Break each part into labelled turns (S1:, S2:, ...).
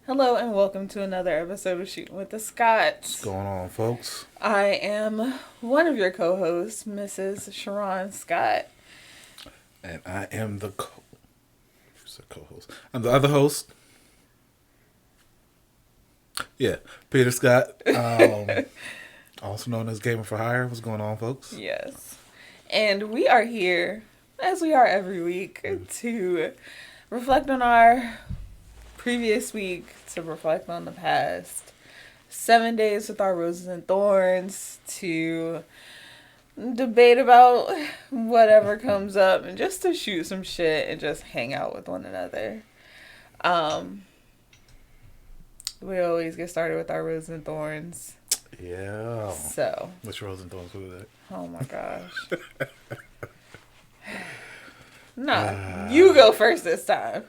S1: Hello and welcome to another episode of Shootin with the Scotts.
S2: What's going on, folks?
S1: I am one of your co-hosts, Mrs. Cherron Scott.
S2: And I am the co-host. I'm the other host. Yeah, Peter Scott, also known as Gamer for Hire. What's going on, folks?
S1: Yes. And we are here, as we are every week, to reflect on our previous week, to reflect on the past 7 days with our roses and thorns, to debate about whatever comes up, and just to shoot some shit and just hang out with one another. We always get started with our roses and thorns.
S2: Yeah.
S1: So.
S2: Which roses and thorns was that?
S1: Oh my gosh. No, you go first this time.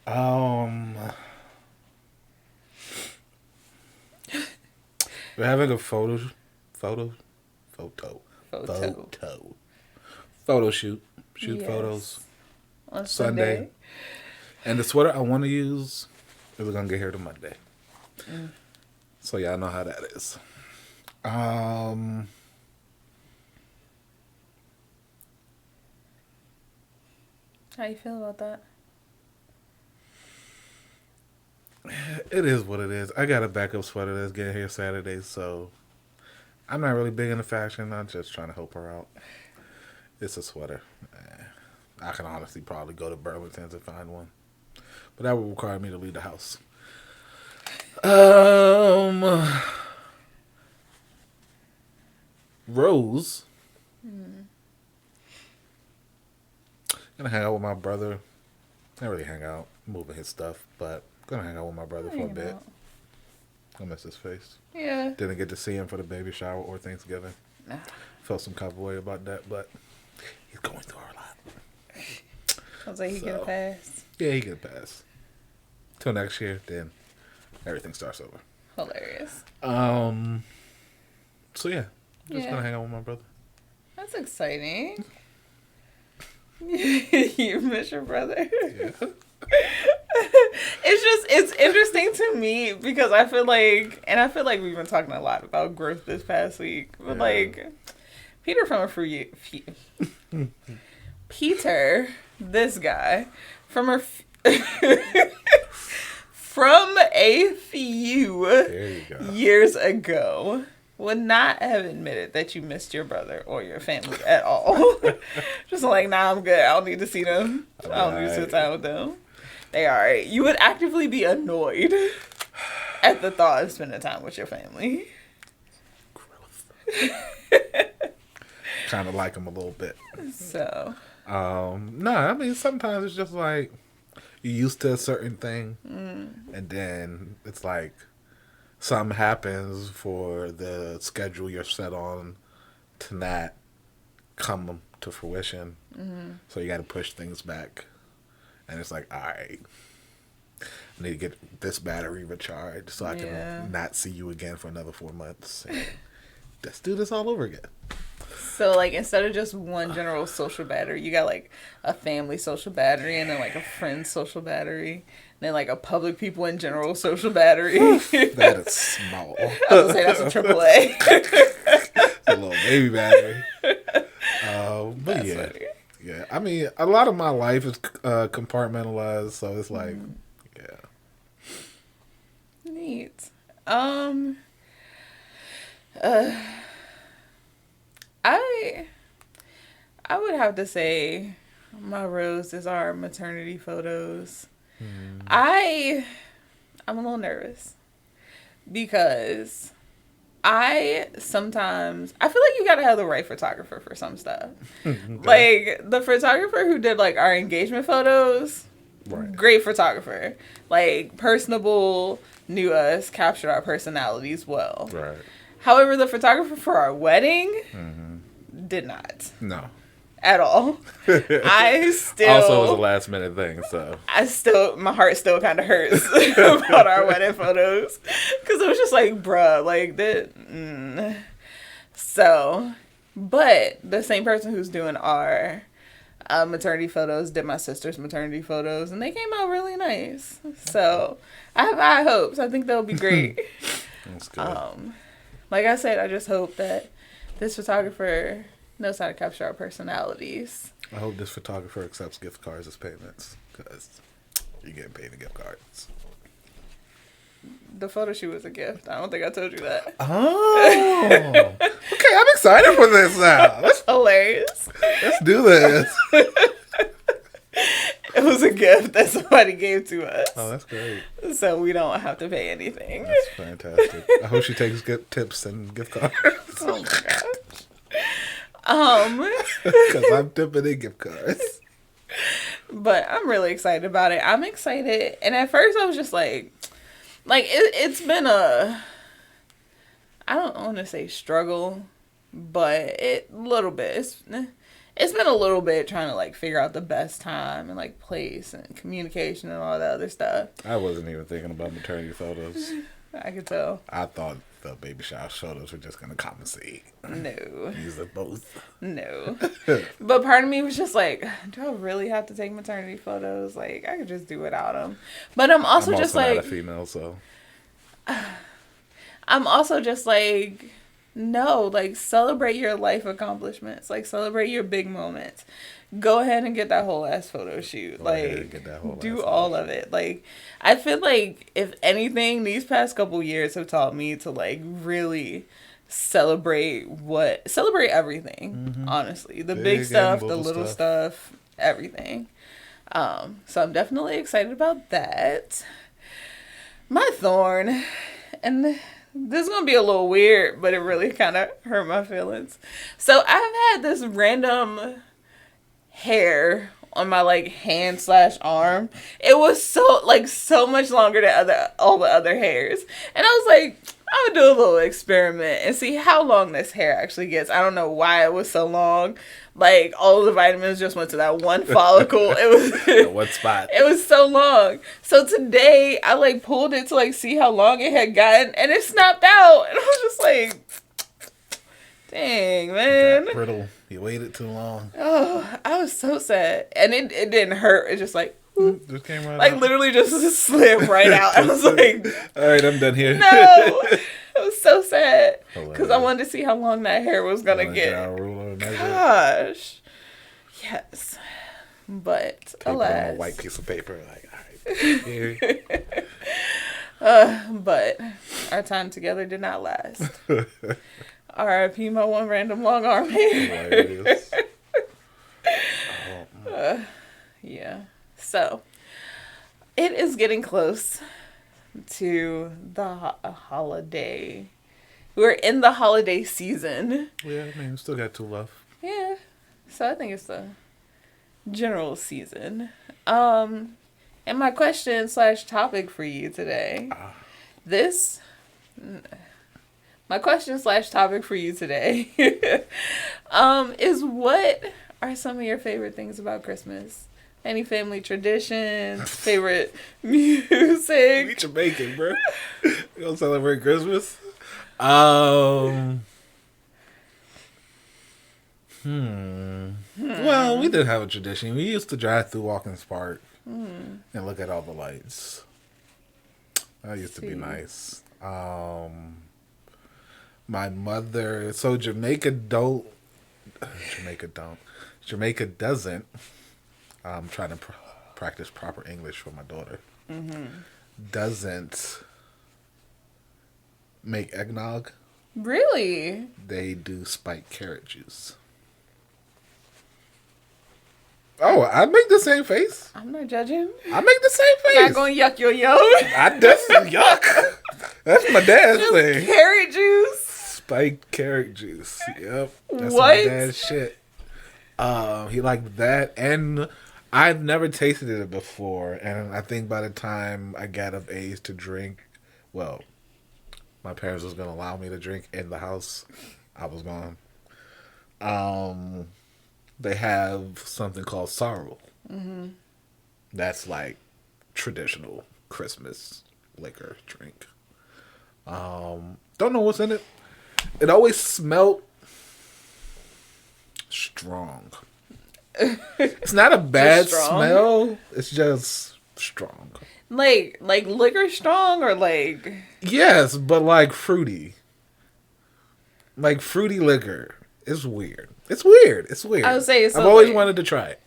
S2: We're having a photo shoot
S1: Yes.
S2: photos
S1: On
S2: Sunday. And the sweater I want to use is gonna get here to Monday. So y'all know how that is.
S1: How you feel about that?
S2: It is what it is. I got a backup sweater that's getting here Saturday, so I'm not really big into fashion. I'm just trying to help her out. It's a sweater. I can honestly probably go to Burlington's and find one, but that would require me to leave the house. Rose. Gonna hang out with my brother. Not really hang out, moving his stuff, but gonna hang out with my brother for a bit. I miss his face.
S1: Yeah.
S2: Didn't get to see him for the baby shower or Thanksgiving.
S1: Nah.
S2: Felt some kind of way about that, but he's going through a lot.
S1: I was like, he get a pass.
S2: Yeah, he get a pass. Till next year, then everything starts over.
S1: Hilarious.
S2: So yeah, just
S1: Yeah.
S2: gonna hang out with my brother.
S1: That's exciting. You miss your brother?
S2: Yeah.
S1: It's interesting to me because I feel like we've been talking a lot about growth this past week, but like Peter this guy from from a few years ago would not have admitted that you missed your brother or your family at all. Just like, nah, I'm good. I don't need to see them. I don't need to sit down with them. They all right. You would actively be annoyed at the thought of spending time with your family.
S2: Kind of like him a little bit.
S1: So.
S2: I mean, sometimes it's just like you're used to a certain thing, and then it's like something happens for the schedule you're set on to not come to fruition. So you got to push things back. And it's like, all right, I need to get this battery recharged so I can not see you again for another 4 months. And let's do this all over again.
S1: So, like, instead of just one general social battery, you got, like, a family social battery and then, like, a friend social battery. And then, like, a public people in general social battery.
S2: That is small.
S1: I was going to say, that's a AAA.
S2: A little baby battery. But
S1: That's
S2: yeah.
S1: funny.
S2: Yeah, I mean, a lot of my life is compartmentalized, so it's like,
S1: Neat. I would have to say my roses are maternity photos. I'm a little nervous because I feel like you gotta have the right photographer for some stuff. Like, the photographer who did, like, our engagement photos, great photographer. Like, personable, knew us, captured our personalities well.
S2: Right.
S1: However, the photographer for our wedding did not.
S2: No.
S1: At all. I still...
S2: Also, it was a last minute thing, so...
S1: My heart still kind of hurts about our wedding photos. Because it was just like, bruh, like, that... So, but the same person who's doing our maternity photos, did my sister's maternity photos, and they came out really nice. So I have high hopes. I think they'll be great.
S2: That's good.
S1: Like I said, I just hope that this photographer knows how to capture our personalities.
S2: I hope this photographer accepts gift cards as payments, because you're getting paid in gift cards.
S1: The photo shoot was a gift. I don't think I told you that.
S2: Oh. Okay, I'm excited for this now.
S1: That's hilarious.
S2: Let's do this.
S1: It was a gift that somebody gave to us.
S2: Oh, that's great.
S1: So we don't have to pay anything.
S2: That's fantastic. I hope she takes good tips and gift cards.
S1: Oh my gosh.
S2: Because I'm tipping in gift cards.
S1: But I'm really excited about it. I'm excited. And at first I was just like it's been I don't want to say struggle, but little bit. It's been a little bit trying to like figure out the best time and like place and communication and all that other stuff.
S2: I wasn't even thinking about maternity photos.
S1: I could tell.
S2: I thought the baby shower photos were just going to compensate.
S1: No.
S2: Use them both.
S1: No. But part of me was just like, do I really have to take maternity photos? Like, I could just do without them. But I'm also just like...
S2: not a female, so...
S1: I'm also just like, no, like, celebrate your life accomplishments. Like, celebrate your big moments. Go ahead and get that whole ass photo shoot. Do all of it. Like, I feel like, if anything, these past couple years have taught me to, like, really celebrate everything, honestly. The big stuff, the little stuff, everything. So I'm definitely excited about that. My thorn, and this is going to be a little weird, but it really kind of hurt my feelings. So I've had this random hair on my like hand/arm. It was so much longer than all the other hairs. And I was like, I'm gonna do a little experiment and see how long this hair actually gets. I don't know why it was so long. Like, all the vitamins just went to that one follicle. It was
S2: one spot.
S1: It was so long. So today I like pulled it to like see how long it had gotten, and it snapped out. And I was just like, dang, man.
S2: Got brittle. You waited too long.
S1: Oh, I was so sad. And it didn't hurt. It's just like, whoop.
S2: Just came right
S1: Like,
S2: out.
S1: Literally just slid right out. I was like,
S2: all right, I'm done here.
S1: No. It was so sad. Because I wanted to see how long that hair was going to get. Gosh. Yes. But, alas.
S2: On a white piece of paper. Like, all right, here.
S1: But our time together did not last. R.I.P. my one random long arm hair. Yeah. So, it is getting close to the holiday. We're in the holiday season.
S2: Yeah, I mean, we still got 2 left.
S1: Yeah. So, I think it's the general season. And my question / topic for you today. My question / topic for you today is, what are some of your favorite things about Christmas? Any family traditions, favorite music?
S2: We Jamaican, bro. We don't celebrate Christmas. Well, we did have a tradition. We used to drive through Watkins Park and look at all the lights. That used to be nice. My mother, so Jamaica doesn't. I'm trying to practice proper English for my daughter. Doesn't make eggnog.
S1: Really?
S2: They do spiked carrot juice. Oh, I make the same face.
S1: I'm not judging.
S2: I make the same face.
S1: Not gonna yuck your yo.
S2: That's yuck. That's my dad's thing.
S1: Carrot juice.
S2: Spiked carrot juice. Yep. That's
S1: What?
S2: my dad's shit. He liked that, and I've never tasted it before, and I think by the time I got of age to drink, well, my parents was gonna allow me to drink in the house. I was gone. They have something called sorrel. That's like traditional Christmas liquor drink. Don't know what's in it. It always smelled strong. It's not a bad smell. It's just strong.
S1: Like liquor strong or like...
S2: Yes, but like fruity. Like fruity liquor. It's weird. It's weird.
S1: I would say it's
S2: I've always wanted to try it.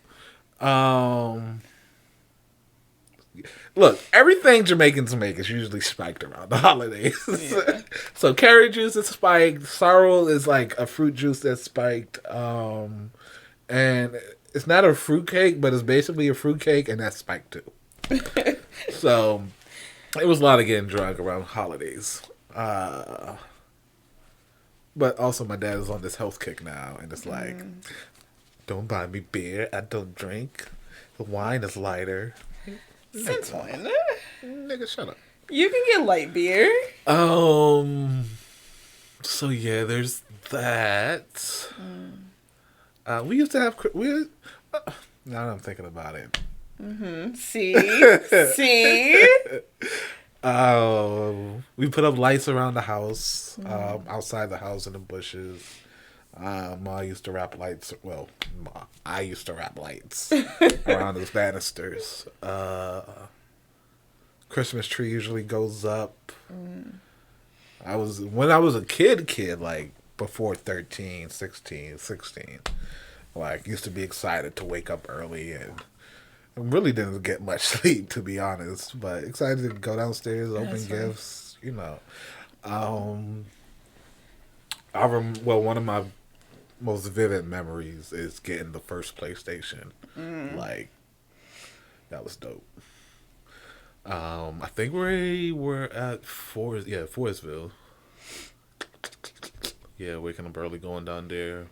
S2: Look, everything Jamaicans make is usually spiked around the holidays. Yeah. So carrot juice is spiked. Sorrel is like a fruit juice that's spiked. And it's not a fruit cake, but it's basically a fruit cake, and that's spiked too. So it was a lot of getting drunk around holidays. But also my dad is on this health kick now, and it's like, don't buy me beer. I don't drink. The wine is lighter.
S1: Since when?
S2: Nigga, shut up.
S1: You can get light beer.
S2: So yeah, there's that. We used to have. Now that I'm thinking about it.
S1: See.
S2: We put up lights around the house, outside the house in the bushes. Ma used to wrap lights. Well, I used to wrap lights around those banisters. Christmas tree usually goes up. When I was a kid, like before 13, 16, like used to be excited to wake up early, and I really didn't get much sleep, to be honest, but excited to go downstairs, open gifts, you know. One of my most vivid memories is getting the first PlayStation. Like, that was dope. I think we were at Forestville. Yeah, waking up early, going down there.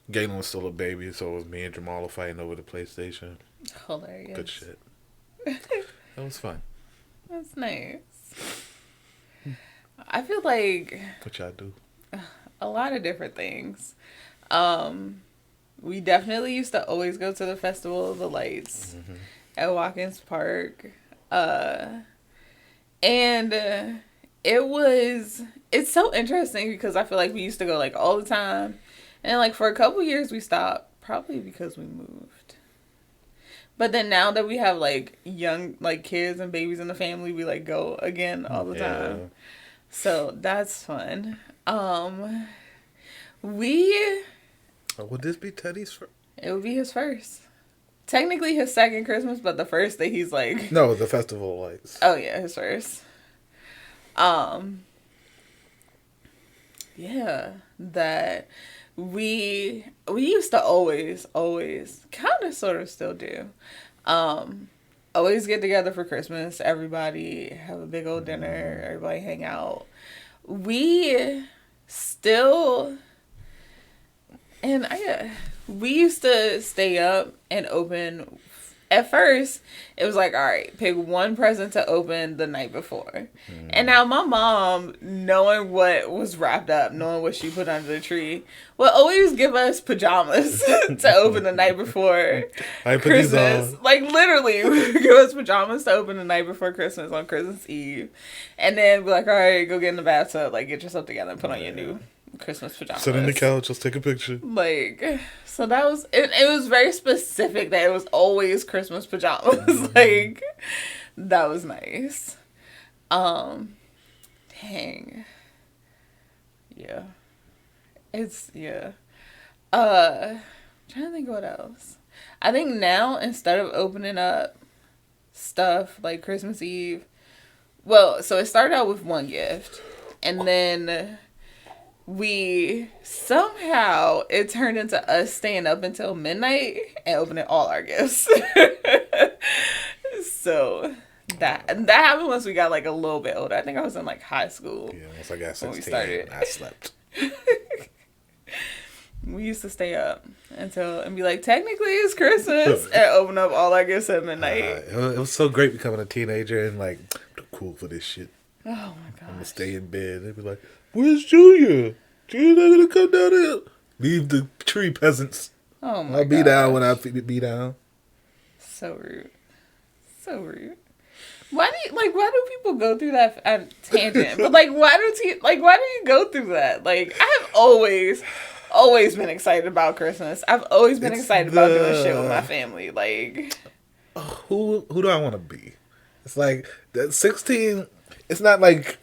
S2: Galen was still a baby, so it was me and Jamal fighting over the PlayStation.
S1: Hilarious.
S2: Good shit. That was fun.
S1: That's nice. I feel like...
S2: What y'all do?
S1: A lot of different things. We definitely used to always go to the Festival of the Lights at Watkins Park. And it's so interesting because I feel like we used to go like all the time. And like for a couple years we stopped, probably because we moved. But then now that we have like young like kids and babies in the family, we like go again all the time. So that's fun.
S2: Would this be Teddy's first?
S1: It would be his first. Technically his second Christmas, but the first that he's like...
S2: No, the Festival of Lights.
S1: Oh, yeah, his first. Yeah, that we used to always, kind of sort of still do, always get together for Christmas. Everybody have a big old dinner. Everybody hang out. We still... And we used to stay up and open. At first, it was like, all right, pick one present to open the night before. And now my mom, knowing what was wrapped up, knowing what she put under the tree, will always give us pajamas to open the night before Christmas. Like, literally, give us pajamas to open the night before Christmas on Christmas Eve. And then be like, all right, go get in the bathtub, like, get yourself together and put on your new Christmas pajamas.
S2: Sit on the couch, let's take a picture.
S1: Like, so that was it was very specific that it was always Christmas pajamas. Like, that was nice. Dang. Yeah. Trying to think what else. I think now instead of opening up stuff like Christmas Eve, well, so it started out with one gift and then somehow it turned into us staying up until midnight and opening all our gifts. So that happened once we got like a little bit older. I think I was in like high school.
S2: Yeah, once I got 16, I slept.
S1: We used to stay up and be like, technically it's Christmas, and open up all our gifts at midnight.
S2: It was so great becoming a teenager and like, I'm too cool for this shit.
S1: Oh my gosh.
S2: I'm gonna stay in bed. They'd be like, where's Junior? Junior's not gonna come down here. Leave the tree, peasants.
S1: Oh my god.
S2: I'll be down when I be down.
S1: So rude. So rude. Why do people go through that tangent? But like, why do you go through that? Like, I have always always been excited about Christmas. I've always been excited about doing shit with my family. Like,
S2: who do I want to be? It's like that 16. It's not like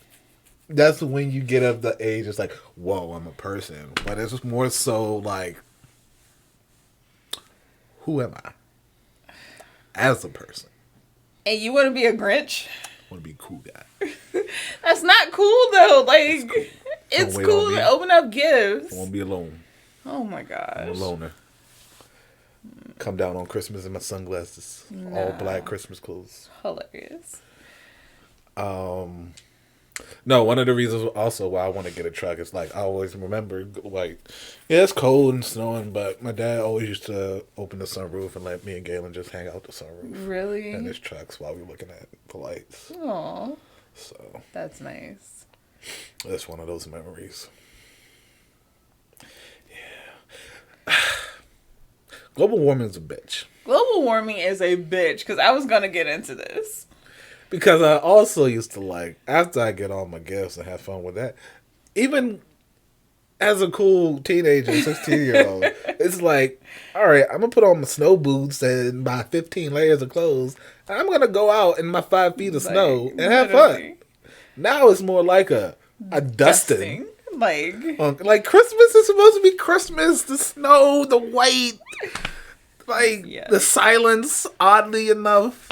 S2: that's when you get of the age. It's like, whoa, I'm a person. But it's just more so like, who am I as a person?
S1: And you want to be a Grinch?
S2: I want to be a cool guy.
S1: That's not cool though. Like, it's cool to open up gifts.
S2: I want to be alone.
S1: Oh my gosh.
S2: I'm a loner. Come down on Christmas in my sunglasses. All black Christmas clothes.
S1: Hilarious.
S2: No, one of the reasons also why I want to get a truck is like I always remember like, yeah, it's cold and snowing, but my dad always used to open the sunroof and let me and Galen just hang out the sunroof.
S1: Really?
S2: And his trucks while we were looking at the lights.
S1: Aw.
S2: So
S1: that's nice.
S2: That's one of those memories. Yeah. Global warming's a bitch.
S1: Global warming is a bitch because I was gonna get into this.
S2: Because I also used to like, after I get all my gifts and have fun with that, even as a cool teenager, 16-year-old, it's like, all right, I'm going to put on my snow boots and my 15 layers of clothes. And I'm going to go out in my 5 feet of snow and have fun. Now it's more like a dusting. Like Christmas is supposed to be Christmas, the snow, the white, like the silence, oddly enough.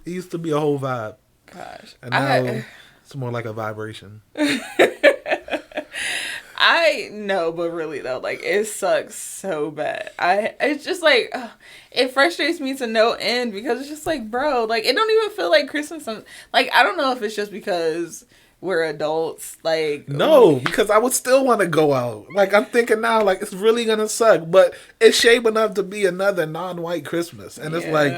S2: It used to be a whole vibe.
S1: Gosh.
S2: And now it's more like a vibration.
S1: I know, but really though, like it sucks so bad. It's just like it frustrates me to no end because it's just like, bro, like it don't even feel like Christmas. Like I don't know if it's just because we're adults. Like
S2: no, because I would still want to go out. Like I'm thinking now, like it's really gonna suck, but it's shaping up to be another non-white Christmas, and it's like.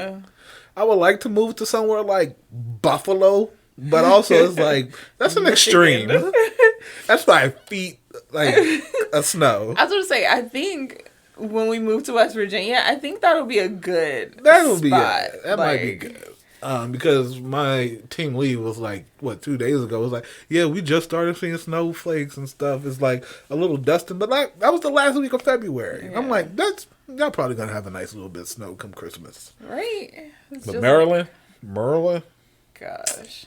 S2: I would like to move to somewhere like Buffalo, but also it's like, that's an extreme. That's 5 feet, like, of snow.
S1: I was going to say, I think when we move to West Virginia, I think that'll be a good
S2: That'll be
S1: spot.
S2: good. That might be good. Because my team lead was like, 2 days ago, it was like, yeah, we just started seeing snowflakes and stuff. It's like a little dusting, but like, that was the last week of February. Yeah. I'm like, y'all probably gonna have a nice little bit of snow come Christmas.
S1: Right.
S2: But Maryland?
S1: Gosh.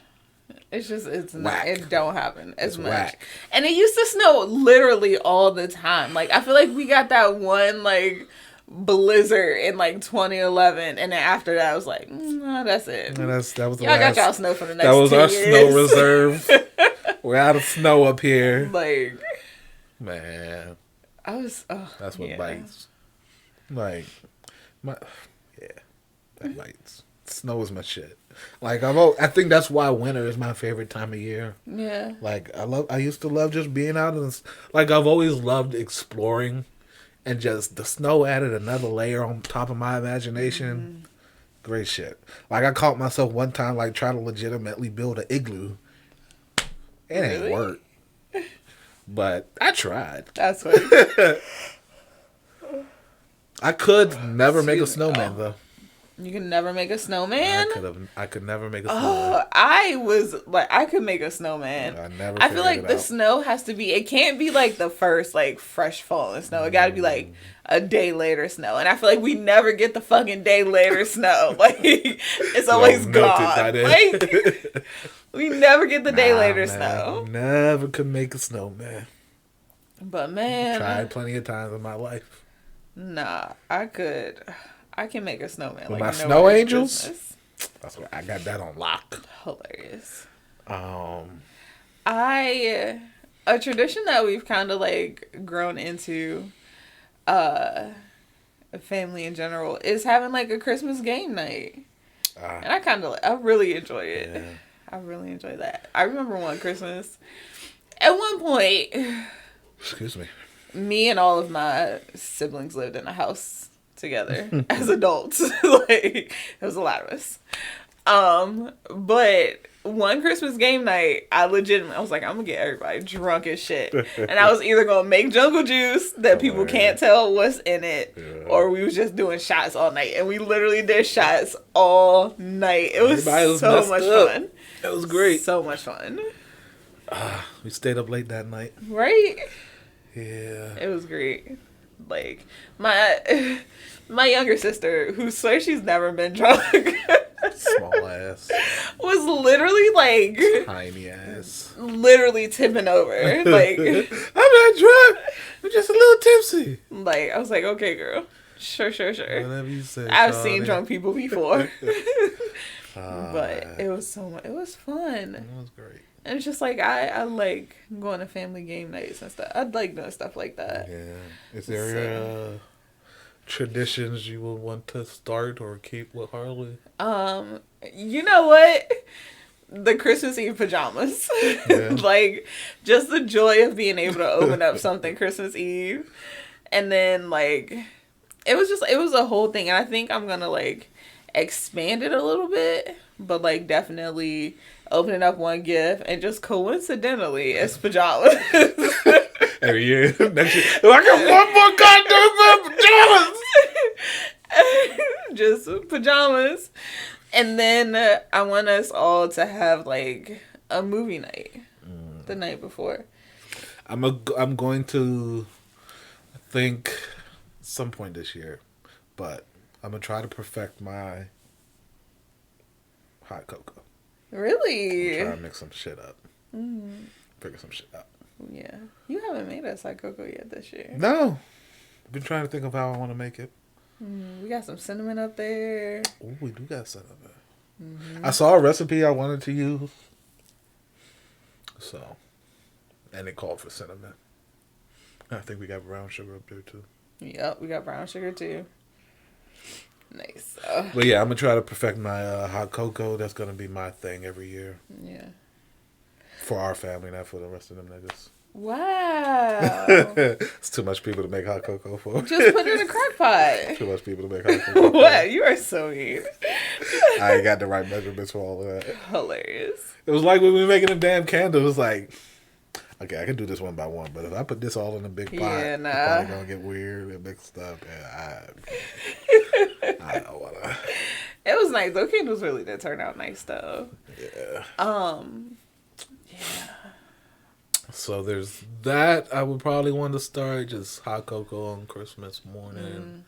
S1: It's not, it don't happen as much.
S2: Whack.
S1: And it used to snow literally all the time. Like, I feel like we got that one, like, blizzard in, like, 2011. And then after that, I was like, no, that's it.
S2: And that was the
S1: y'all
S2: last,
S1: got y'all snow for the next 10
S2: years. That was our
S1: years.
S2: snow reserve. We're out of snow up here.
S1: Like.
S2: Man.
S1: That's
S2: what bites. Like, that bites. Snow is my shit. Like I think that's why winter is my favorite time of year.
S1: Yeah.
S2: Like I used to love just being out and like I've always loved exploring, and just the snow added another layer on top of my imagination. Great shit. Like I caught myself one time like trying to legitimately build an igloo. It ain't work. But I tried.
S1: That's what.
S2: I could never make a snowman though.
S1: You can never make a snowman?
S2: I could never make a snowman.
S1: I was like, I could make a snowman. I feel like the snow has to be, it can't be like the first like fresh falling snow. It gotta be like a day later snow. And I feel like we never get the fucking day later snow. Like, it's always gone. Like, we never get the day later snow.
S2: Never could make a snowman.
S1: But man.
S2: Tried plenty of times in my life.
S1: Nah, I can make a snowman.
S2: With
S1: like
S2: my snow angels? That's what I got that on lock.
S1: Hilarious.
S2: A
S1: tradition that we've kind of like grown into, family in general, is having like a Christmas game night. And I really enjoy it. Yeah. I really enjoy that. I remember one Christmas, at one point,
S2: excuse
S1: me and all of my siblings lived in a house together as adults. Like, there was a lot of us. But one Christmas game night, I was like, I'm gonna get everybody drunk as shit. And I was either gonna make jungle juice that people can't tell what's in it, or we was just doing shots all night. And we literally did shots all night. It was so much fun.
S2: It was great.
S1: So much fun.
S2: We stayed up late that night.
S1: Right?
S2: Yeah.
S1: It was great. Like, my younger sister, who swears she's never been drunk,
S2: Small ass.
S1: was literally like
S2: Tiny ass.
S1: literally tipping over. Like,
S2: I'm not drunk. I'm just a little tipsy.
S1: like I was like, okay, girl, sure.
S2: Whatever you say.
S1: I've
S2: Shawty.
S1: seen drunk people before,
S2: Oh,
S1: but
S2: man.
S1: it was so much. It was fun.
S2: It was great.
S1: And it's just like I like going to family game nights and stuff. I'd like doing stuff like that.
S2: Yeah. Is there traditions you would want to start or keep with Harley?
S1: You know what? The Christmas Eve pajamas.
S2: Yeah.
S1: Like, just the joy of being able to open up something Christmas Eve. And then, like, it was a whole thing. And I think I'm gonna, like, expand it a little bit. But, like, definitely opening up one gift and just coincidentally, it's pajamas.
S2: Every year. Next year. I got one more goddamn pajamas!
S1: Just pajamas. And then I want us all to have like a movie night the night before.
S2: I'm going to think some point this year, but I'm gonna try to perfect my hot cocoa.
S1: Really?
S2: Try to mix some shit up. Figure some shit out.
S1: Yeah. You haven't made us hot cocoa yet this year.
S2: No. I've been trying to think of how I want to make it.
S1: We got some cinnamon up there.
S2: Oh, we do got cinnamon. I saw a recipe I wanted to use. So, and it called for cinnamon. I think we got brown sugar up there too.
S1: Yep, we got brown sugar too. Nice.
S2: But yeah, I'm going to try to perfect my hot cocoa. That's going to be my thing every year.
S1: Yeah.
S2: For our family, not for the rest of them niggas.
S1: Wow.
S2: It's too much people to make hot cocoa for.
S1: Just put it in a crock pot.
S2: Too much people to make hot cocoa for.
S1: What? You are so mean.
S2: I ain't got the right measurements for all of that.
S1: Hilarious.
S2: It was like when we were making a damn candle. It was like, okay, I can do this one by one, but if I put this all in a big pot,
S1: Yeah, nah.
S2: it's probably going to get weird and mixed up. And I don't want to.
S1: It was nice. Those candles really did turn out nice though.
S2: Yeah.
S1: Yeah.
S2: So there's that. I would probably want to start just hot cocoa on Christmas morning.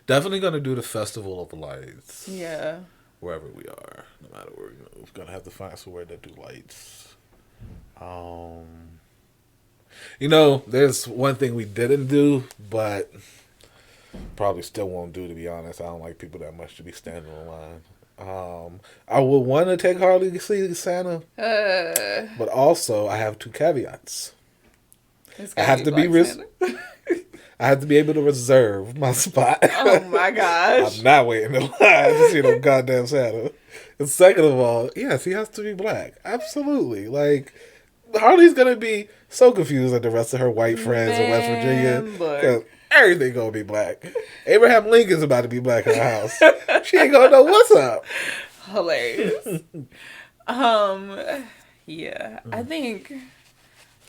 S2: Definitely gonna do the Festival of Lights.
S1: Yeah.
S2: Wherever we are, no matter where, we're gonna have to find somewhere that do lights. There's one thing we didn't do, but probably still won't do. To be honest, I don't like people that much to be standing in line. I would want to take Harley to see Santa, but also I have two caveats. I have to be I have to be able to reserve my spot.
S1: Oh my gosh!
S2: I'm not waiting in line to see no goddamn Santa. And second of all, yes, he has to be black. Absolutely, like Harley's gonna be so confused at the rest of her white friends in West Virginia because everything gonna be black. Abraham Lincoln's about to be black in her house. She ain't gonna know what's up.
S1: Hilarious. Yeah. I think I'm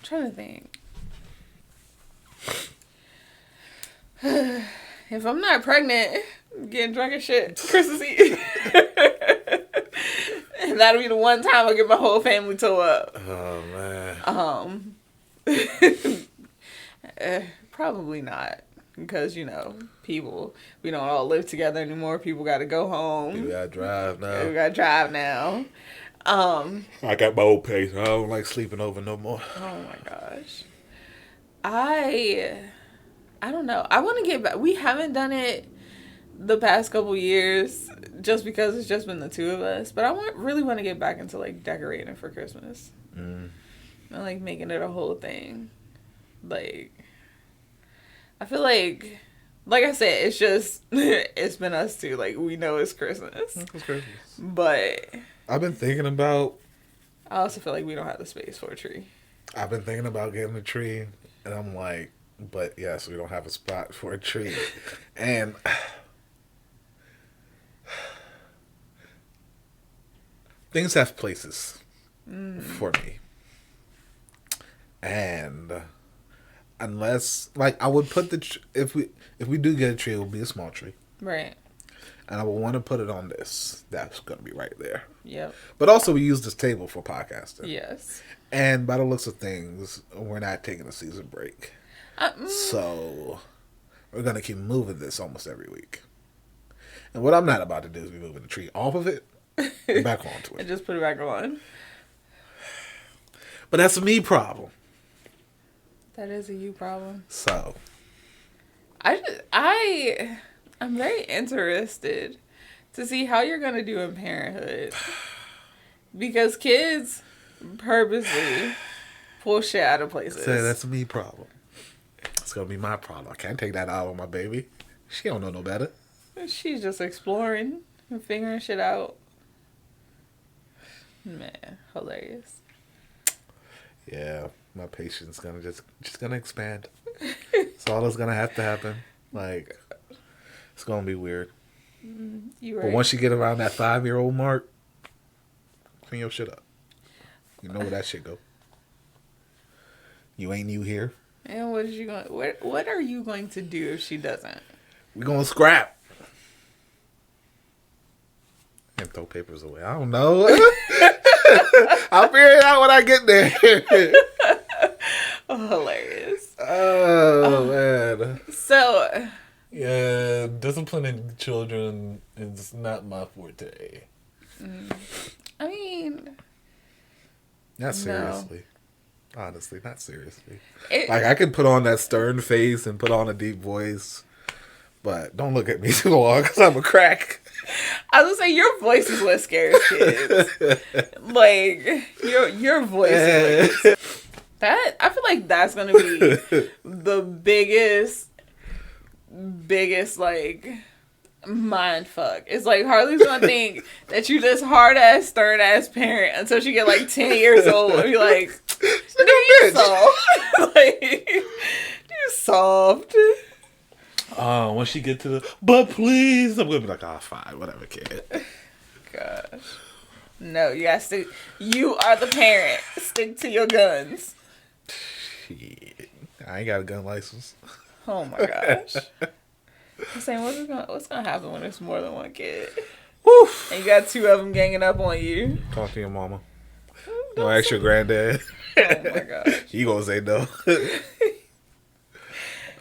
S1: trying to think. If I'm not pregnant, I'm getting drunk as shit Christmas Eve. And that'll be the one time I get my whole family tore up.
S2: Oh
S1: man. Probably not. Because, people, we don't all live together anymore. People got to go home.
S2: People got to drive now.
S1: We got to drive now.
S2: I got my old place. I don't like sleeping over no more.
S1: Oh, my gosh. I don't know. I want to get back. We haven't done it the past couple years just because it's just been the two of us. But I really want to get back into, like, decorating for Christmas. And, like, making it a whole thing. Like, I feel like I said, it's just, it's been us two. Like, we know it's Christmas.
S2: It's Christmas.
S1: But
S2: I've been thinking about...
S1: I also feel like we don't have the space for a tree.
S2: I've been thinking about getting a tree. And I'm like, but yes, we don't have a spot for a tree. And... things have places for me. And... unless, like, I would put if we do get a tree, it will be a small tree.
S1: Right.
S2: and I will want to put it on this. That's going to be right there.
S1: Yep.
S2: But also, we use this table for podcasting.
S1: Yes.
S2: And by the looks of things, we're not taking a season break. So, we're going to keep moving this almost every week. And what I'm not about to do is be moving the tree off of it and back onto it.
S1: And just put it back on.
S2: But that's a me problem.
S1: That is a you problem.
S2: So.
S1: I'm very interested to see how you're going to do in parenthood. Because kids purposely pull shit out of places.
S2: So that's a me problem. It's going to be my problem. I can't take that out on my baby. She don't know no better.
S1: She's just exploring and figuring shit out. Man, hilarious.
S2: Yeah, my patience gonna just gonna expand. That's all that's gonna have to happen. Like, it's gonna be weird.
S1: You right.
S2: But once you get around that 5-year-old mark, clean your shit up. You know where that shit go. You ain't new here.
S1: And what are you going to do if she doesn't?
S2: We gonna scrap. And throw papers away. I don't know. I'll figure it out when I get there.
S1: Oh, hilarious.
S2: Oh, man.
S1: So.
S2: Yeah, disciplining children is not my forte.
S1: I mean.
S2: Not seriously. No. Honestly, not seriously.
S1: Like,
S2: I can put on that stern face and put on a deep voice, but don't look at me too long because I'm a crack.
S1: I was gonna say your voice is what scares kids. Like your voice is what that. I feel like that's gonna be the biggest like mind fuck. It's like Harley's gonna think that you this hard ass stern ass parent until she get like 10 years old and be like, you soft. Like you soft.
S2: When she get to the, but please, I'm gonna be like, fine, whatever, kid.
S1: Gosh. No, you gotta stick. You are the parent. Stick to your guns.
S2: Shit. I ain't got a gun license.
S1: Oh my gosh. I'm saying, what's gonna happen when there's more than one kid?
S2: Woof.
S1: And you got 2 of them ganging up on you.
S2: Talk to your mama. Don't ask your granddad.
S1: Oh my gosh.
S2: He gonna say no.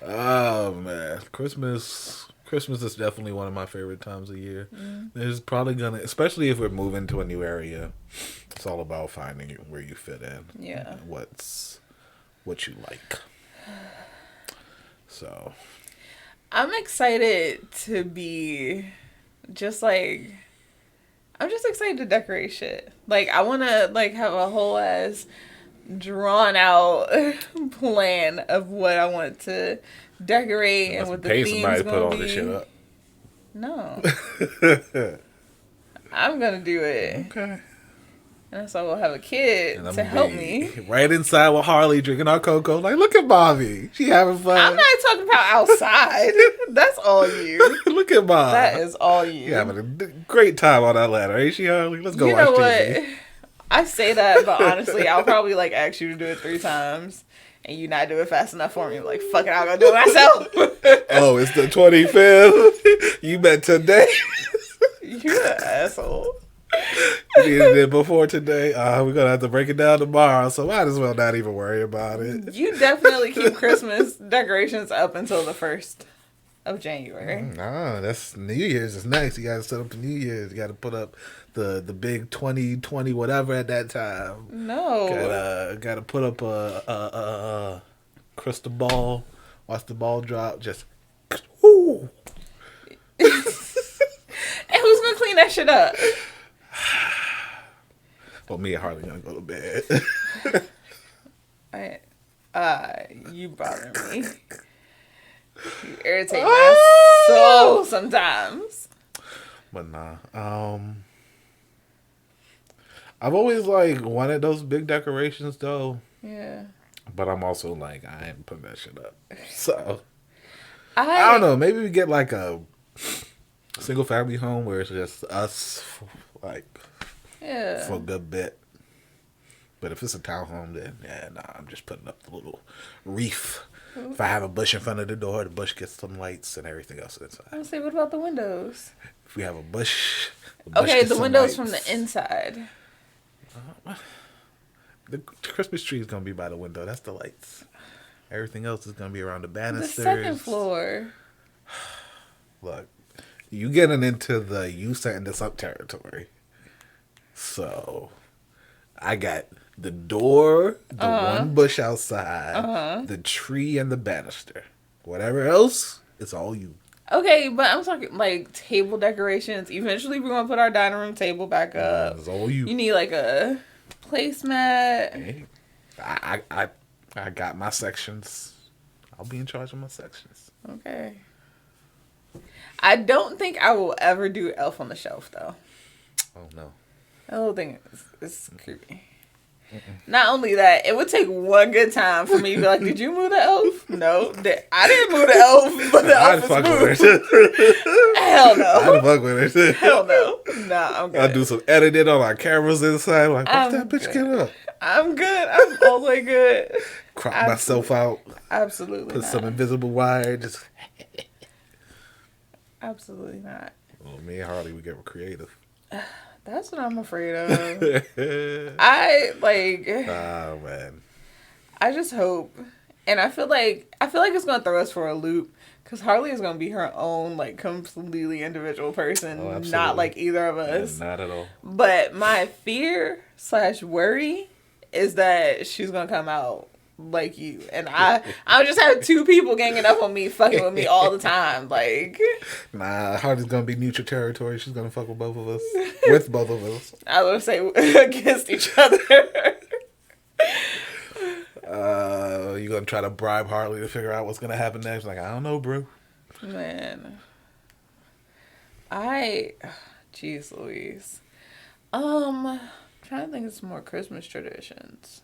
S2: Oh man, Christmas is definitely one of my favorite times of year. There's probably gonna, especially if we're moving to a new area, it's all about finding where you fit in.
S1: Yeah.
S2: What you like. So,
S1: I'm excited to be just like, I'm just excited to decorate shit. Like I want to like have a whole ass drawn out plan of what I want to decorate and what the theme's gonna put all this shit up. No. I'm gonna do it.
S2: Okay.
S1: And so we'll have a kid to help me.
S2: Right inside with Harley drinking our cocoa. Like, look at Bobby. She having fun.
S1: I'm not talking about outside. That's all you.
S2: Look at Bob.
S1: That is all you.
S2: You're having a great time on that ladder, ain't she, Harley? Let's go
S1: watch
S2: TV.
S1: You know what? I say that, but honestly, I'll probably like ask you to do it 3 times, and you not do it fast enough for me. I'm like, fuck it, I'm gonna do it myself.
S2: Oh, it's the 25th. You bet today.
S1: You're an asshole.
S2: You needed it before today. We're gonna have to break it down tomorrow, so might as well not even worry about it.
S1: You definitely keep Christmas decorations up until the 1st of January.
S2: Nah, that's New Year's is next. You gotta set up the New Year's. You gotta put up the big 2020 whatever at that time.
S1: No.
S2: Gotta put up a crystal ball. Watch the ball drop. Just ooh.
S1: And who's gonna clean that shit up?
S2: Well, me and Harley gonna go to bed.
S1: You bother me. You irritate my soul sometimes.
S2: But nah. I've always like wanted those big decorations though.
S1: Yeah.
S2: But I'm also like, I ain't putting that shit up. So I don't know. Maybe we get like a single family home where it's just us, like, for a good bit. But if it's a townhome, then I'm just putting up the little wreath If I have a bush in front of the door, the bush gets some lights and everything else inside.
S1: I was say, what about the windows?
S2: If we have a bush,
S1: Okay,
S2: gets
S1: the
S2: some
S1: windows
S2: lights.
S1: from the inside.
S2: The Christmas tree is gonna be by the window. That's the lights. Everything else is gonna be around the banisters.
S1: The second floor.
S2: Look, you getting into the you setting this up territory. So, I got the door, the one bush outside, the tree, and the banister. Whatever else, it's all you.
S1: Okay, but I'm talking like table decorations. Eventually, we're gonna put our dining room table back up.
S2: It's all you.
S1: You need like a placemat.
S2: Hey, I got my sections. I'll be in charge of my sections.
S1: Okay. I don't think I will ever do Elf on the Shelf though.
S2: Oh no.
S1: That little thing is creepy. Not only that, it would take one good time for me to be like, did you move the elf? No. I didn't move the elf, but the elf is moved. Hell no.
S2: I'd fuck with it.
S1: Hell no. Nah, I'm good.
S2: I'll do some editing on our cameras inside. Like, what's that bitch get up?
S1: I'm good. I'm all the way good.
S2: Crop myself out.
S1: Absolutely
S2: Put
S1: not.
S2: some invisible wire. Just.
S1: Absolutely not.
S2: Well, me and Harley, we get creative.
S1: That's what I'm afraid of.
S2: Oh man.
S1: I just hope, and I feel like it's gonna throw us for a loop because Harley is gonna be her own like completely individual person, not like either of us.
S2: Yeah, not at all.
S1: But my fear / worry is that she's gonna come out like you, and I'll just have two people ganging up on me, fucking with me all the time. Like,
S2: nah, Harley's gonna be neutral territory. She's gonna fuck with both of us, with both of us.
S1: I was gonna say against each other.
S2: You gonna try to bribe Harley to figure out what's gonna happen next? Like, I don't know, bro.
S1: Man, jeez Louise. Trying to think of some more Christmas traditions.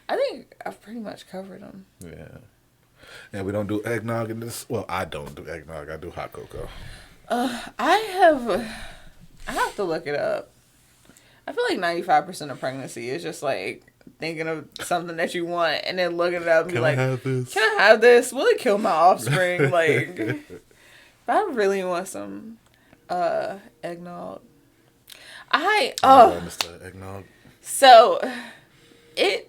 S1: I think I've pretty much covered them.
S2: Yeah. And we don't do eggnog in this. Well, I don't do eggnog. I do hot cocoa.
S1: I have to look it up. I feel like 95% of pregnancy is just like thinking of something that you want and then looking it up and be like,
S2: Can
S1: I have this? Will it kill my offspring? Like, but I really want some eggnog.
S2: Mr. Eggnog.
S1: So it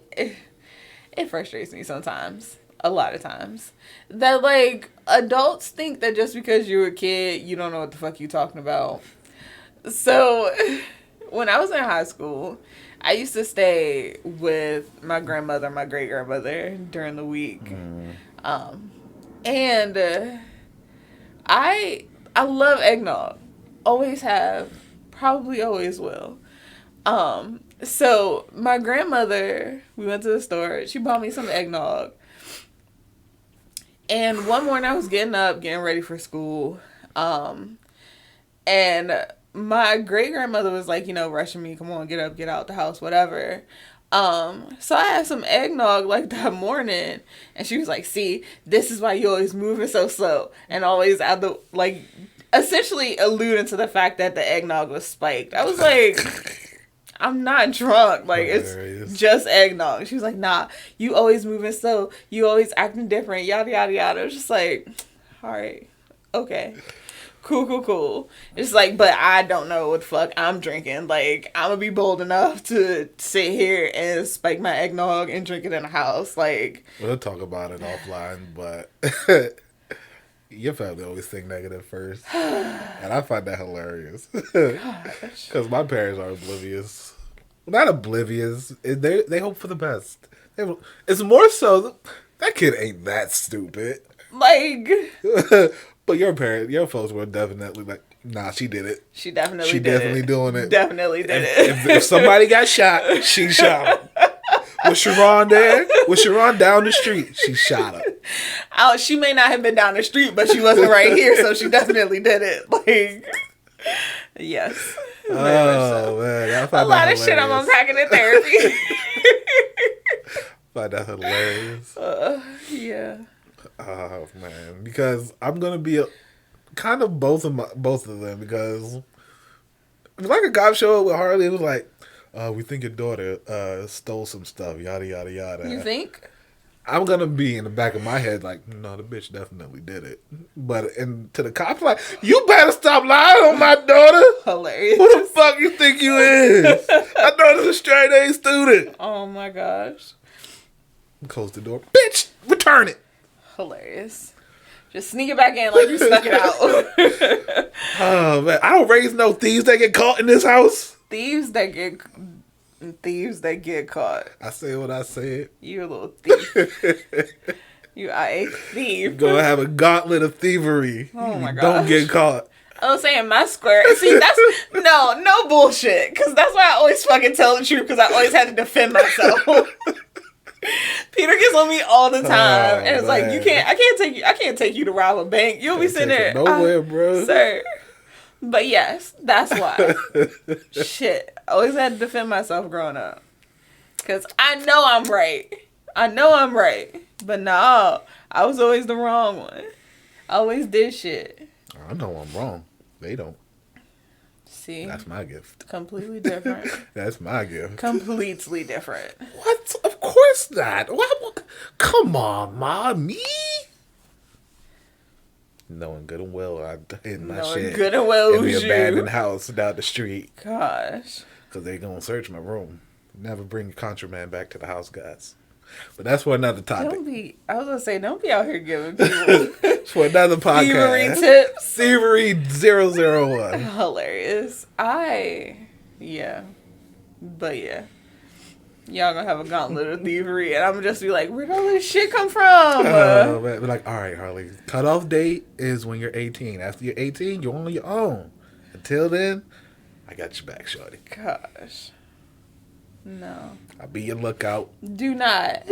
S1: frustrates me sometimes, a lot of times, that like adults think that just because you're a kid, you don't know what the fuck you talking about. So when I was in high school, I used to stay with my grandmother, my great grandmother during the week, and I love eggnog, always have, probably always will. So my grandmother, we went to the store. She bought me some eggnog. And one morning I was getting up, getting ready for school. And my great grandmother was like, rushing me, come on, get up, get out the house, whatever. So I had some eggnog like that morning, and she was like, see, this is why you always moving so slow, and always at the, like, essentially alluding to the fact that the eggnog was spiked. I was like, I'm not drunk. Like, it's just eggnog. She was like, nah, you always moving slow. You always acting different. Yada, yada, yada. I was just like, all right. Okay. Cool. It's like, but I don't know what the fuck I'm drinking. Like, I'm gonna be bold enough to sit here and spike my eggnog and drink it in the house. Like,
S2: we'll talk about it offline, but your family always think negative first. And I find that hilarious. Because my parents are oblivious. Not oblivious. They hope for the best. It's more so, that kid ain't that stupid.
S1: Like,
S2: but your folks were definitely like, nah, she did it.
S1: She definitely
S2: She
S1: did
S2: definitely
S1: it.
S2: doing it.
S1: Definitely did it.
S2: If somebody got shot, she shot him. Was Cherron there? Was Cherron down the street? She shot him.
S1: She may not have been down the street, but she wasn't right here, so she definitely did it. Like, yes.
S2: Oh, man. I find
S1: a lot of shit I'm unpacking in therapy.
S2: Find that hilarious.
S1: Yeah.
S2: Oh, man. Because I'm going to be kind of both of them, because it's like a cop show with Harley. It was like, we think your daughter stole some stuff, yada, yada, yada.
S1: You think?
S2: I'm gonna be in the back of my head like, no, the bitch definitely did it. But and to the cops, like, you better stop lying on my daughter.
S1: Hilarious.
S2: Who the fuck you think you is? I daughter's a straight A student.
S1: Oh my gosh.
S2: Close the door, bitch. Return it.
S1: Hilarious. Just sneak it back in like you snuck it out.
S2: Oh man, I don't raise no thieves that get caught in this house.
S1: Thieves that get caught.
S2: I say what I said.
S1: You a little thief. You are a thief.
S2: Gonna have a gauntlet of thievery.
S1: Oh my god.
S2: Don't get caught.
S1: I was saying my square. See, that's no bullshit. Because that's why I always fucking tell the truth. Because I always had to defend myself. Peter gets on me all the time, and it's like I can't take you to rob a bank. You'll be sitting there
S2: nowhere, bro,
S1: sir. But yes, that's why. Shit, I always had to defend myself growing up, because I know I'm right. But no, I was always the wrong one. I always did shit.
S2: I know I'm wrong. They don't.
S1: See,
S2: that's my gift.
S1: Completely different.
S2: That's my gift.
S1: Completely different.
S2: What? Of course not. What? Come on, Ma. Me? Knowing good and well I hid my shit.
S1: Good and well
S2: in the abandoned house down the street.
S1: Gosh.
S2: Because they gonna search my room. Never bring contraband back to the house, guys. But that's for another topic.
S1: Don't be out here giving people
S2: for another podcast.
S1: Thievery tips.
S2: Thievery 001.
S1: Hilarious. But yeah. Y'all gonna have a gauntlet of thievery, and I'm gonna just be like, where'd all this shit come from?
S2: Be like, all right, Harley. Cutoff date is when you're 18. After you're 18, you're on your own. Until then, I got your back, shorty.
S1: Gosh. No.
S2: I'll be your lookout.
S1: Do not.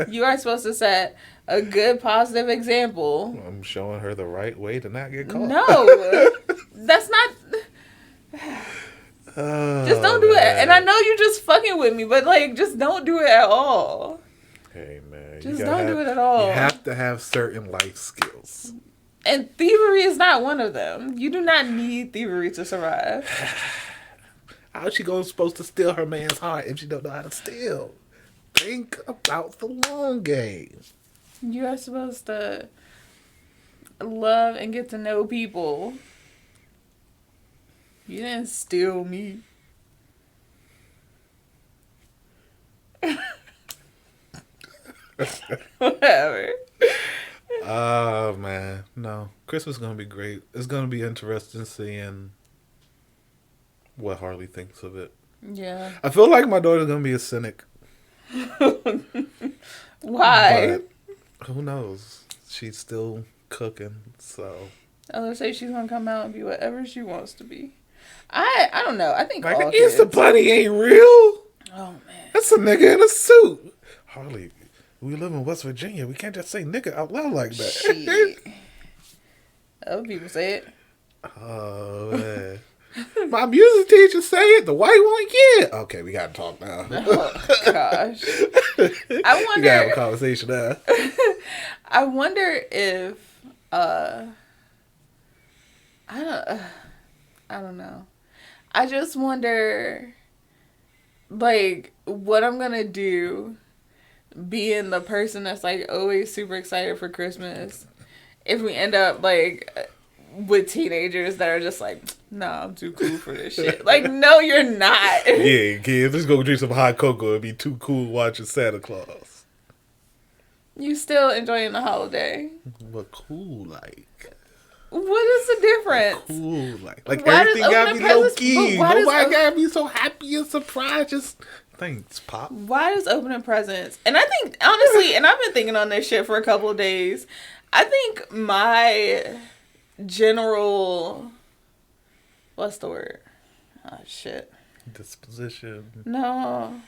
S1: You are supposed to set a good, positive example.
S2: I'm showing her the right way to not get caught.
S1: No. That's not... just don't do it. And I know you're just fucking with me, but, like, just don't do it at all.
S2: Hey, man.
S1: Just don't do it at all.
S2: You have to have certain life skills.
S1: And thievery is not one of them. You do not need thievery to survive.
S2: How's she supposed to steal her man's heart if she don't know how to steal? Think about the long game.
S1: You are supposed to love and get to know people. You didn't steal me. Whatever.
S2: Oh, man. No. Christmas is going to be great. It's going to be interesting seeing what Harley thinks of it.
S1: Yeah.
S2: I feel like my daughter's going to be a cynic.
S1: Why?
S2: But who knows? She's still cooking, so.
S1: I would say she's going to come out and be whatever she wants to be. I don't know. I think
S2: like,
S1: all
S2: Easter
S1: kids...
S2: Bunny ain't real.
S1: Oh, man.
S2: That's a nigga in a suit. Harley, we live in West Virginia. We can't just say nigga out loud like that.
S1: Shit. Other people say it.
S2: Oh, man. My music teacher say it. The white one, yeah. Okay, we gotta talk now.
S1: Oh, gosh. I wonder.
S2: We gotta have a conversation now.
S1: I wonder if I don't know. I just wonder, like, what I'm gonna do, being the person that's like always super excited for Christmas, if we end up like with teenagers that are just like, nah, I'm too cool for this shit. Like, no, you're not.
S2: Yeah, kids, let's go drink some hot cocoa and be too cool watching Santa Claus.
S1: You still enjoying the holiday.
S2: What cool like?
S1: What is the difference?
S2: Cool like everything gotta be low key. Nobody gotta be so happy and surprised. Just thanks, Pop.
S1: Why does opening presents? And I think, honestly, and I've been thinking on this shit for a couple of days, I think my general, what's the word? Oh, shit.
S2: Disposition.
S1: No.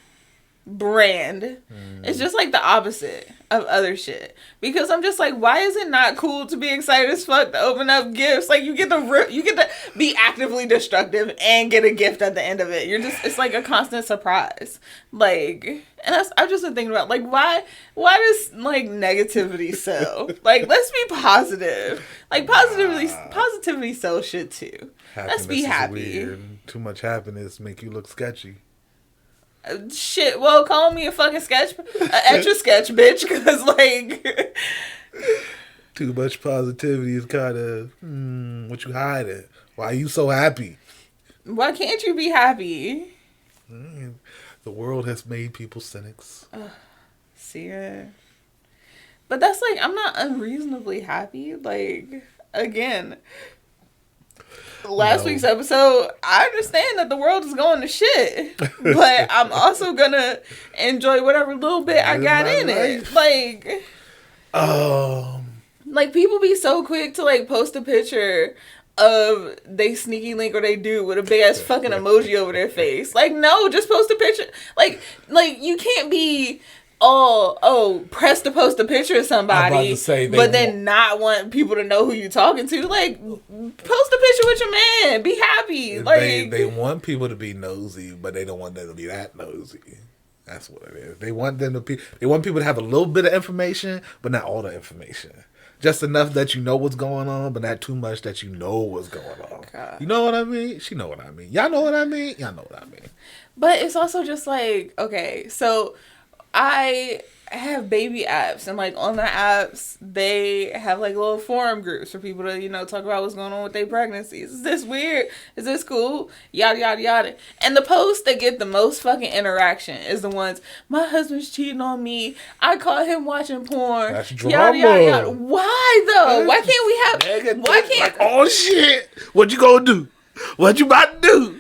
S1: Brand. It's just like the opposite of other shit. Because I'm just like, why is it not cool to be excited as fuck to open up gifts? Like, you get to be actively destructive and get a gift at the end of it. It's like a constant surprise. Like, and I've just been thinking about, like, why does, like, negativity sell? Like, let's be positive. Like, positivity sells shit too.
S2: Happiness
S1: let's be happy.
S2: Is weird. Too much happiness make you look sketchy.
S1: Shit, well, call me a fucking sketch, etch a sketch, bitch, because, like...
S2: Too much positivity is kind of, what you hiding? Why are you so happy?
S1: Why can't you be happy?
S2: The world has made people cynics.
S1: See it. But that's like, I'm not unreasonably happy. Like, again, last week's episode, I understand that the world is going to shit. But I'm also gonna enjoy whatever little bit I got in it. Like, people be so quick to, like, post a picture of they sneaky link or they do with a big ass fucking emoji over their face. Like, no, just post a picture. Like you can't be press to post a picture of somebody, but then not want people to know who you talking to. Like, post a picture with your man. Be happy. Like,
S2: they want people to be nosy, but they don't want them to be that nosy. That's what it is. They want people to have a little bit of information, but not all the information. Just enough that you know what's going on, but not too much that you know what's going on. God. You know what I mean? She know what I mean. Y'all know what I mean? Y'all know what I mean.
S1: But it's also just like, okay, so I have baby apps, and like on the apps they have like little forum groups for people to, you know, talk about what's going on with their pregnancies. Is this weird? Is this cool? Yada yada yada. And the posts that get the most fucking interaction is the ones, my husband's cheating on me, I caught him watching porn. That's drama. Yada yada yada. Why though? Why can't we have? Why can't?
S2: Like, oh shit! What you gonna do? What you about to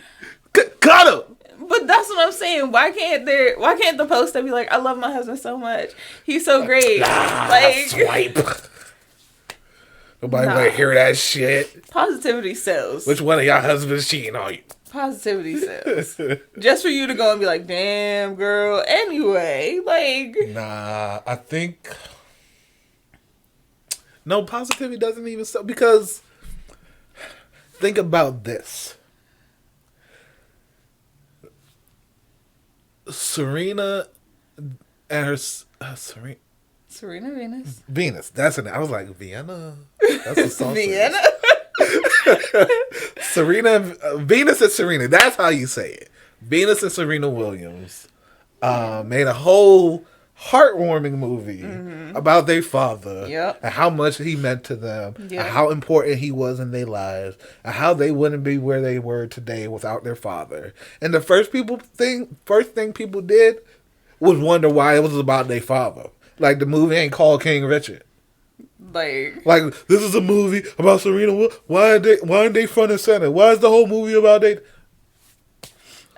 S2: do? Cut him.
S1: But that's what I'm saying. Why can't the poster be like, I love my husband so much. He's so great.
S2: Swipe. Nobody want to hear that shit.
S1: Positivity sells.
S2: Which one of y'all husbands cheating on you?
S1: Positivity sells. Just for you to go and be like, damn, girl. Anyway, like.
S2: Nah, I think. No, positivity doesn't even sell. Because think about this. Serena and her
S1: Serena
S2: Venus. That's it. I was like, Vienna. That's a song.
S1: Vienna.
S2: Venus and Serena. That's how you say it. Venus and Serena Williams made a whole heartwarming movie about their father and how much he meant to them and how important he was in their lives and how they wouldn't be where they were today without their father. And the first thing people did was wonder why it was about their father. Like, the movie ain't called King Richard.
S1: Like
S2: this is a movie about Serena. Why aren't they front and center? Why is the whole movie about they?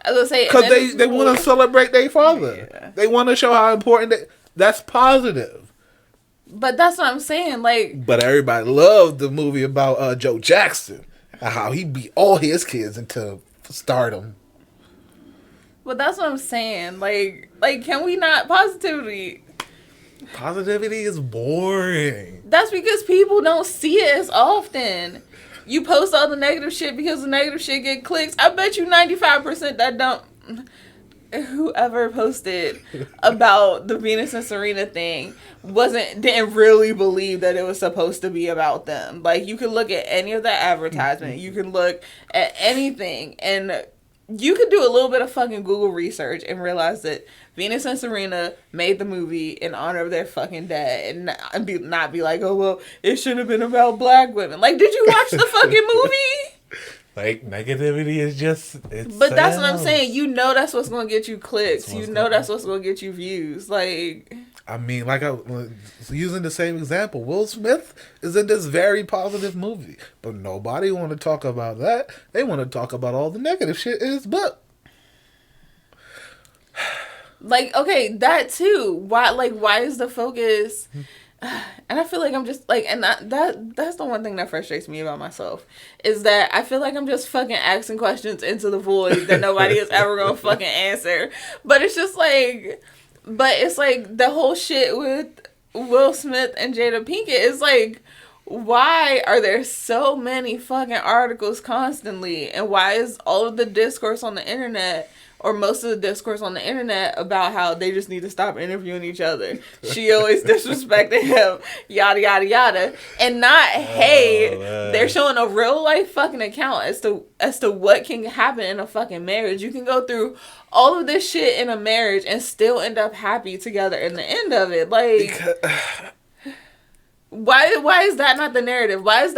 S1: I was gonna say,
S2: because they want to celebrate their father. Yeah. They want to show how important that's positive.
S1: But that's what I'm saying. Like,
S2: but everybody loved the movie about Joe Jackson and how he beat all his kids into stardom.
S1: But that's what I'm saying. Like, can we not positivity?
S2: Positivity is boring.
S1: That's because people don't see it as often. You post all the negative shit because the negative shit get clicks. I bet you 95% that don't. Whoever posted about the Venus and Serena thing didn't really believe that it was supposed to be about them. Like, you can look at any of the advertisement, you can look at anything, and you could do a little bit of fucking Google research and realize that Venus and Serena made the movie in honor of their fucking dad and not be like, oh, well, it should have been about black women. Like, did you watch the fucking movie?
S2: Like, negativity is just...
S1: But that's what I'm saying. You know that's what's going to get you clicks. You know that's what's going to get you views. Like...
S2: I mean, like, using the same example, Will Smith is in this very positive movie. But nobody want to talk about that. They want to talk about all the negative shit in his book.
S1: Like, okay, that too. Why is the focus... And I feel like I'm just like, and that's the one thing that frustrates me about myself, is that I feel like I'm just fucking asking questions into the void that nobody is ever gonna fucking answer. But it's just like, the whole shit with Will Smith and Jada Pinkett is like, why are there so many fucking articles constantly, and why is all of the discourse on the internet or most of the discourse on the internet about how they just need to stop interviewing each other. She always disrespected him, yada, yada, yada. And not, hey, they're showing a real life fucking account as to what can happen in a fucking marriage. You can go through all of this shit in a marriage and still end up happy together in the end of it. Like, why is that not the narrative? Why is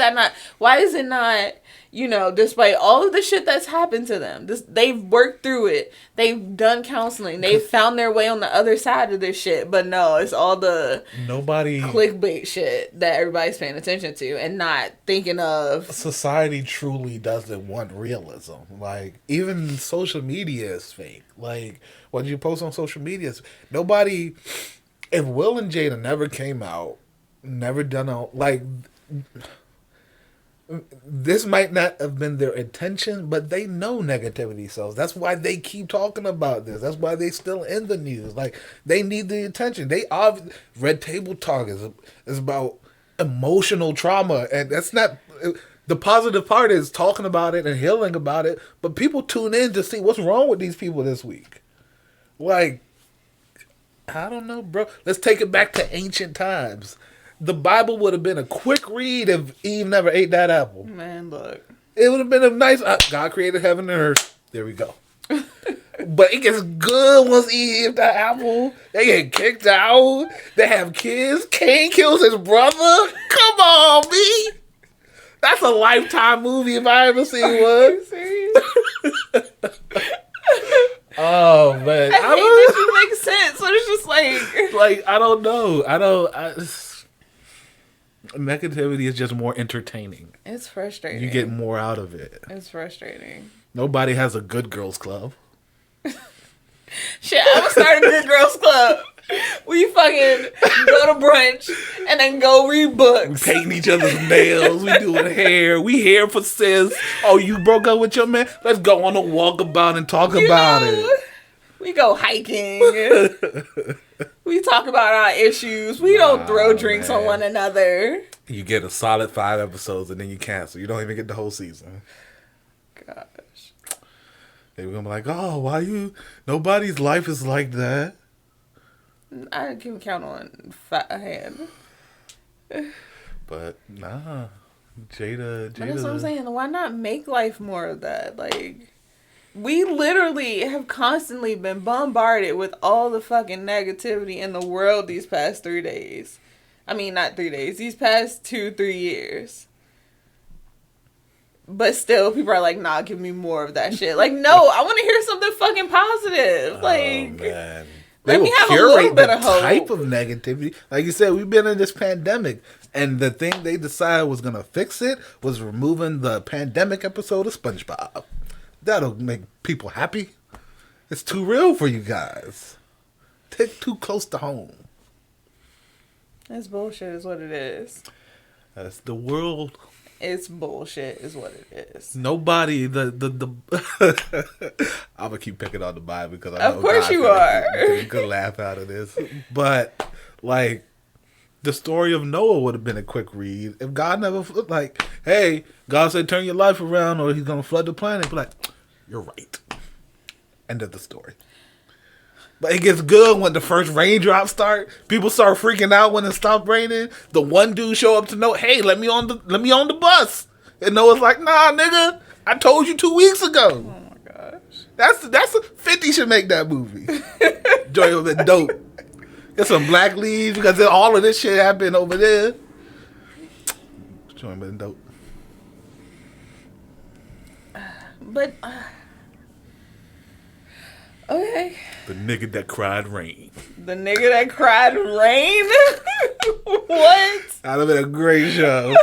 S1: it not, you know, despite all of the shit that's happened to them, they've worked through it. They've done counseling. They've found their way on the other side of this shit. But no, it's all the clickbait shit that everybody's paying attention to and not thinking of.
S2: Society truly doesn't want realism. Like, even social media is fake. Like, what you post on social media is nobody. If Will and Jada never came out, never done a, like, this might not have been their intention, but they know negativity sells. That's why they keep talking about this. That's why they still in the news. Like, they need the attention. Red Table Talk is about emotional trauma, and that's not the positive part is talking about it and healing about it. But people tune in to see what's wrong with these people this week. Like, I don't know, bro. Let's take it back to ancient times. The Bible would have been a quick read if Eve never ate that apple.
S1: Man, look.
S2: It would have been a nice... God created heaven and earth. There we go. But it gets good once Eve eat that apple. They get kicked out. They have kids. Cain kills his brother. Come on, me. That's a Lifetime movie if I ever seen one. Are you serious? Oh, man.
S1: I hate that you make sense. So it's just like...
S2: Like, I don't know. Negativity is just more entertaining.
S1: It's frustrating.
S2: You get more out of it.
S1: It's frustrating.
S2: Nobody has a good girls club.
S1: Shit, I would start a good girls club. We fucking go to brunch and then go read books.
S2: We painting each other's nails. We doing hair. We here for sis. Oh, you broke up with your man? Let's go on a walkabout and talk about it.
S1: We go hiking. We talk about our issues. We don't throw drinks on one another.
S2: You get a solid 5 episodes and then you cancel. You don't even get the whole season.
S1: Gosh.
S2: They were going to be like, oh, why you... Nobody's life is like that.
S1: I can count on a hand.
S2: But, nah. Jada...
S1: But that's what I'm saying. Why not make life more of that? Like... We literally have constantly been bombarded with all the fucking negativity in the world these past 3 days. I mean, not 3 days. These past 2-3 years. But still, people are like, nah, give me more of that shit. Like, no, I want to hear something fucking positive. Like,
S2: man.
S1: Let me have a little bit of hope.
S2: Type of negativity. Like you said, we've been in this pandemic. And the thing they decided was going to fix it was removing the pandemic episode of SpongeBob. That'll make people happy. It's too real for you guys. Take too close to home.
S1: It's bullshit is what it is.
S2: That's the world.
S1: It's bullshit is what it is.
S2: Nobody, I'm going to keep picking on the Bible because I know
S1: of course you are.
S2: You could laugh out of this. But, like, the story of Noah would have been a quick read. If God never, like, hey, God said turn your life around or he's going to flood the planet. Be like, you're right. End of the story. But it gets good when the first raindrops start. People start freaking out when it stops raining. The one dude show up to Noah, hey, let me on the bus. And Noah's like, nah, nigga, I told you 2 weeks ago.
S1: Oh my gosh.
S2: That's 50 should make that movie. Joy would have been dope. Get some black leaves because all of this shit happened over there. Joy would have been dope.
S1: But okay.
S2: The nigga that cried rain.
S1: The nigga that cried rain? What?
S2: That'd have been a great show.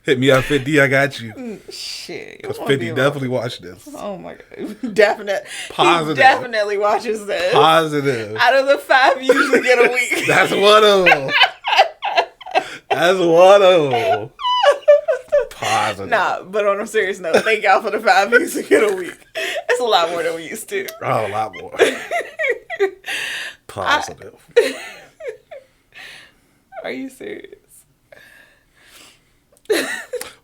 S2: Hit me up, 50. I got you.
S1: Shit.
S2: Because 50 definitely watched this.
S1: Oh my god. Definitely.
S2: Positive.
S1: He definitely watches this.
S2: Positive.
S1: Out of the 5 you usually get a week.
S2: That's one of them. That's one of them. Positive.
S1: Nah, but on a serious note, thank y'all for the 5 views to get a week. It's a lot more than we used to.
S2: Oh, a lot more. Positive.
S1: Are you serious?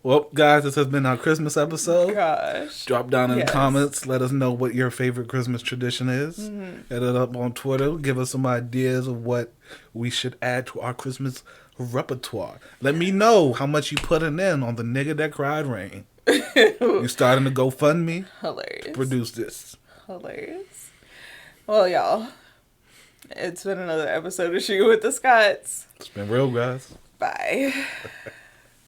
S2: Well, guys, this has been our Christmas episode.
S1: Gosh.
S2: Drop down in the comments. Let us know what your favorite Christmas tradition is. Hit it up on Twitter. Give us some ideas of what we should add to our Christmas repertoire. Let me know how much you putting in on the nigga that cried rain. You starting to GoFundMe?
S1: Hilarious.
S2: To produce this.
S1: Hilarious. Well, y'all, it's been another episode of Shootin' with the Scotts.
S2: It's been real, guys.
S1: Bye.